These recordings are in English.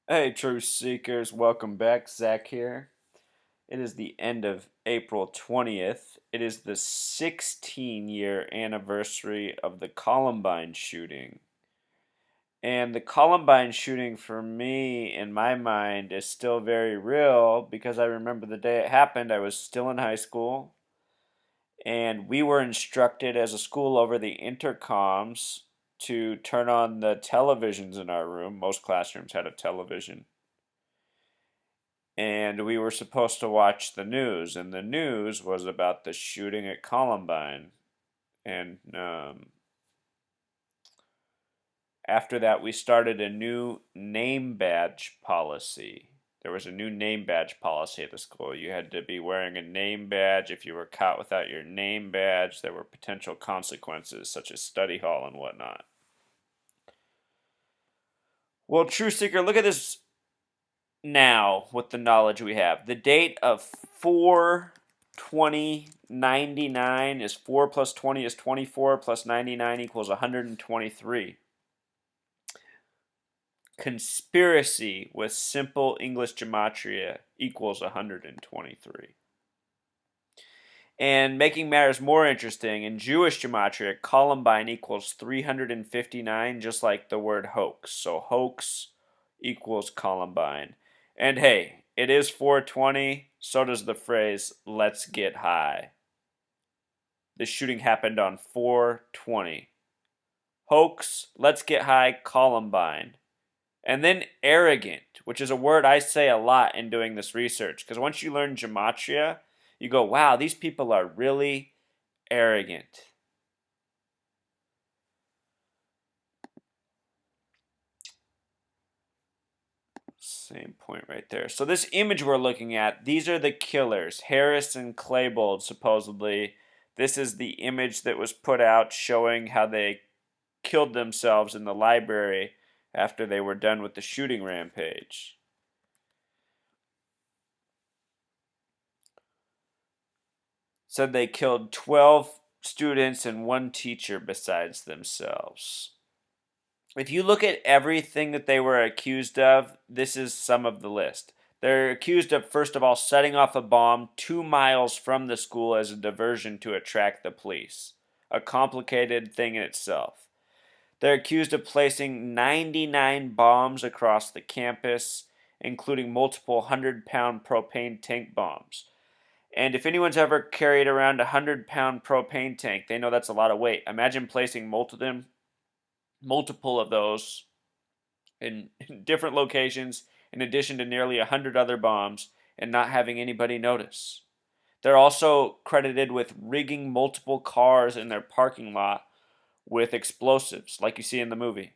Hey, Truth Seekers, welcome back. Zach here. It is the end of April 20th. It is the 16-year anniversary of the Columbine shooting. And the Columbine shooting, for me, in my mind, is still very real because I remember the day it happened. I was still in high school, and we were instructed as a school over the intercoms to turn on the televisions in our room. Most classrooms had a television, and we were supposed to watch the news, and the news was about the shooting at Columbine. And after that, we started a new name badge policy. There was a new name badge policy at the school. You had to be wearing a name badge. If you were caught without your name badge, there were potential consequences, such as study hall and whatnot. Well, True Seeker, look at this now with the knowledge we have. The date of 4/20/99 is 4 plus 20 is 24 plus 99 equals 123. Conspiracy with simple English gematria equals 123. And making matters more interesting, in Jewish gematria, Columbine equals 359, just like the word hoax. So hoax equals Columbine. And hey, it is 420, so does the phrase, let's get high. The shooting happened on 420. Hoax, let's get high, Columbine. And then arrogant, which is a word I say a lot in doing this research. Because once you learn gematria, you go, wow, these people are really arrogant. Same point right there. So this image we're looking at, these are the killers. Harris and Claybold, supposedly. This is the image that was put out showing how they killed themselves in the library after they were done with the shooting rampage. Said they killed 12 students and one teacher besides themselves. If you look at everything that they were accused of, this is some of the list. They're accused of, first of all, setting off a bomb 2 miles from the school as a diversion to attract the police. A complicated thing in itself. They're accused of placing 99 bombs across the campus, including multiple 100-pound propane tank bombs. And if anyone's ever carried around a 100-pound propane tank, they know that's a lot of weight. Imagine placing multiple of those in different locations, in addition to nearly 100 other bombs, and not having anybody notice. They're also credited with rigging multiple cars in their parking lot with explosives, like you see in the movie.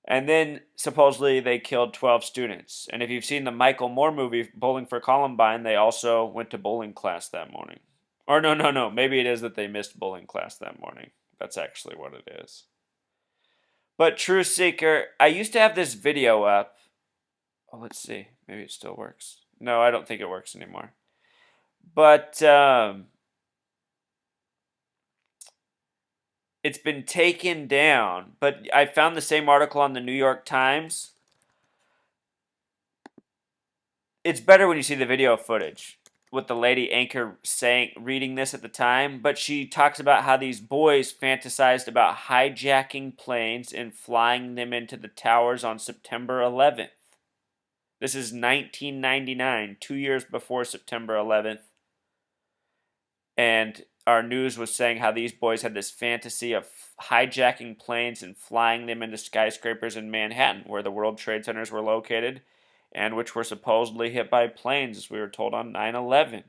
And then supposedly they killed 12 students. And if you've seen the Michael Moore movie, Bowling for Columbine, they also went to bowling class that morning. Or no, no, no. Maybe it is that they missed bowling class that morning. That's actually what it is. But True Seeker, I used to have this video up. Oh, let's see. Maybe it still works. No, I don't think it works anymore. But it's been taken down. But I found the same article on the New York Times. It's better when you see the video footage with the lady anchor saying reading this at the time, but she talks about how these boys fantasized about hijacking planes and flying them into the towers on September 11th. This is 1999, 2 years before September 11th. And our news was saying how these boys had this fantasy of hijacking planes and flying them into skyscrapers in Manhattan, where the World Trade Centers were located, and which were supposedly hit by planes, as we were told on 9/11.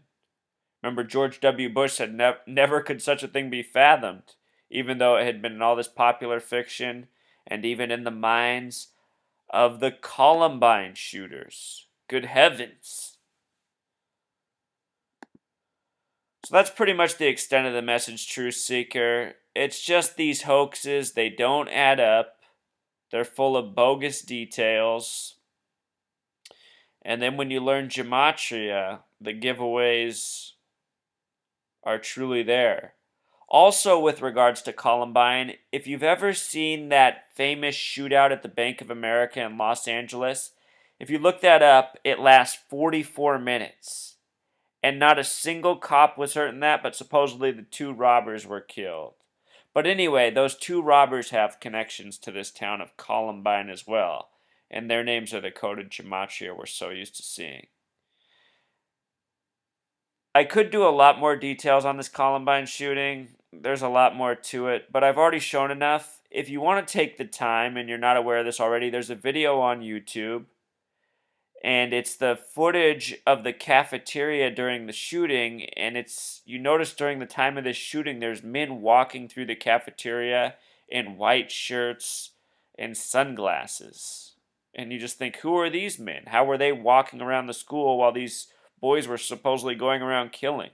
Remember, George W. Bush said never could such a thing be fathomed, even though it had been in all this popular fiction and even in the minds of the Columbine shooters. Good heavens. So that's pretty much the extent of the message, Truth Seeker. It's just these hoaxes, they don't add up. They're full of bogus details. And then when you learn gematria, the giveaways are truly there. Also, with regards to Columbine, if you've ever seen that famous shootout at the Bank of America in Los Angeles, if you look that up, it lasts 44 minutes. And not a single cop was hurt in that, but supposedly the two robbers were killed. But anyway, those two robbers have connections to this town of Columbine as well. And their names are the coded gematria we're so used to seeing. I could do a lot more details on this Columbine shooting. There's a lot more to it, but I've already shown enough. If you want to take the time and you're not aware of this already, there's a video on YouTube, and it's the footage of the cafeteria during the shooting. And you notice during the time of this shooting, there's men walking through the cafeteria in white shirts and sunglasses. And you just think, who are these men? How were they walking around the school while these boys were supposedly going around killing?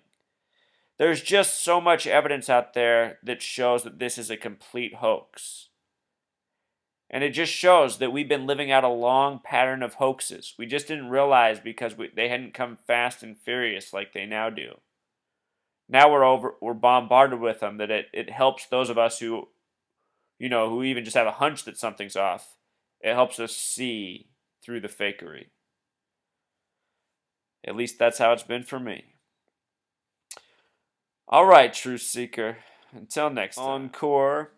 There's just so much evidence out there that shows that this is a complete hoax. And it just shows that we've been living out a long pattern of hoaxes. We just didn't realize because they hadn't come fast and furious like they now do. Now we're bombarded with them, that it helps those of us who even just have a hunch that something's off. It helps us see through the fakery. At least that's how it's been for me. All right, Truth Seeker. Until next time. Encore.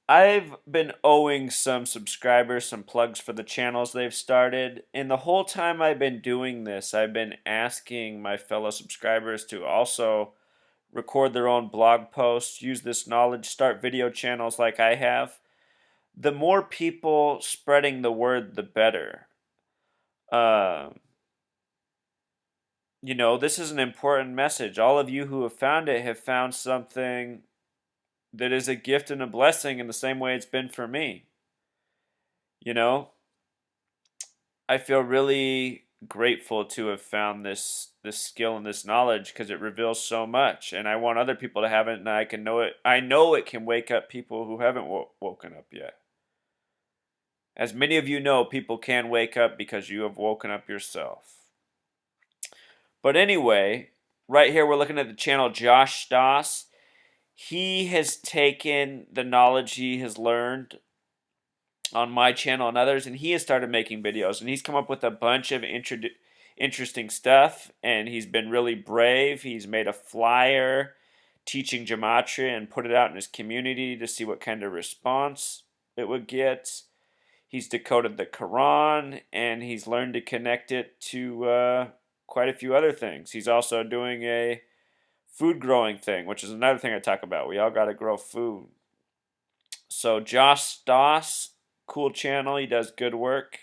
I've been owing some subscribers some plugs for the channels they've started, and the whole time I've been doing this, I've been asking my fellow subscribers to also record their own blog posts, use this knowledge, start video channels like I have. The more people spreading the word, the better. This is an important message. All of you who have found it have found something that is a gift and a blessing in the same way it's been for me. I feel really grateful to have found this skill and this knowledge because it reveals so much, and I want other people to have it, and I know it can wake up people who haven't woken up yet. As many of you know, people can wake up because you have woken up yourself. But anyway, right here we're looking at the channel Josh Stoss. He has taken the knowledge he has learned on my channel and others, and he has started making videos, and he's come up with a bunch of interesting stuff, and he's been really brave. He's made a flyer teaching gematria and put it out in his community to see what kind of response it would get. He's decoded the Quran, and he's learned to connect it to quite a few other things. He's also doing a food growing thing, which is another thing I talk about. We all got to grow food. So Josh Stoss, cool channel. He does good work.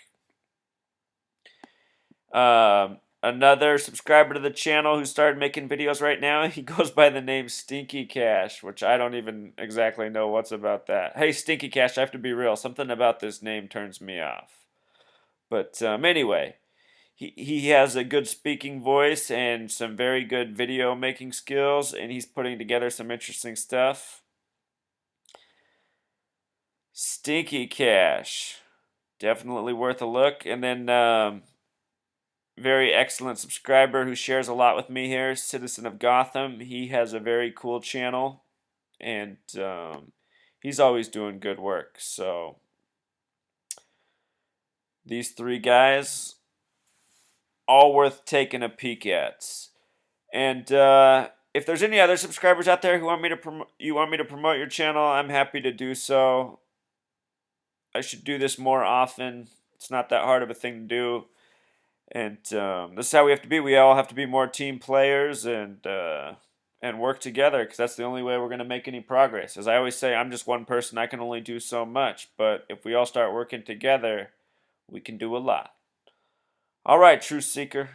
Another subscriber to the channel who started making videos right now, he goes by the name Stinky Cash, which I don't even exactly know what's about that. Hey, Stinky Cash, I have to be real. Something about this name turns me off. But anyway, he has a good speaking voice and some very good video making skills, and he's putting together some interesting stuff. Stinky Cash, definitely worth a look. And then very excellent subscriber who shares a lot with me here, Citizen of Gotham. He has a very cool channel, and he's always doing good work. So these three guys, all worth taking a peek at. And if there's any other subscribers out there who want me to promote your channel, I'm happy to do so. I should do this more often. It's not that hard of a thing to do. And this is how we have to be. We all have to be more team players and work together, because that's the only way we're going to make any progress. As I always say, I'm just one person. I can only do so much. But if we all start working together, we can do a lot. All right, Truth Seeker.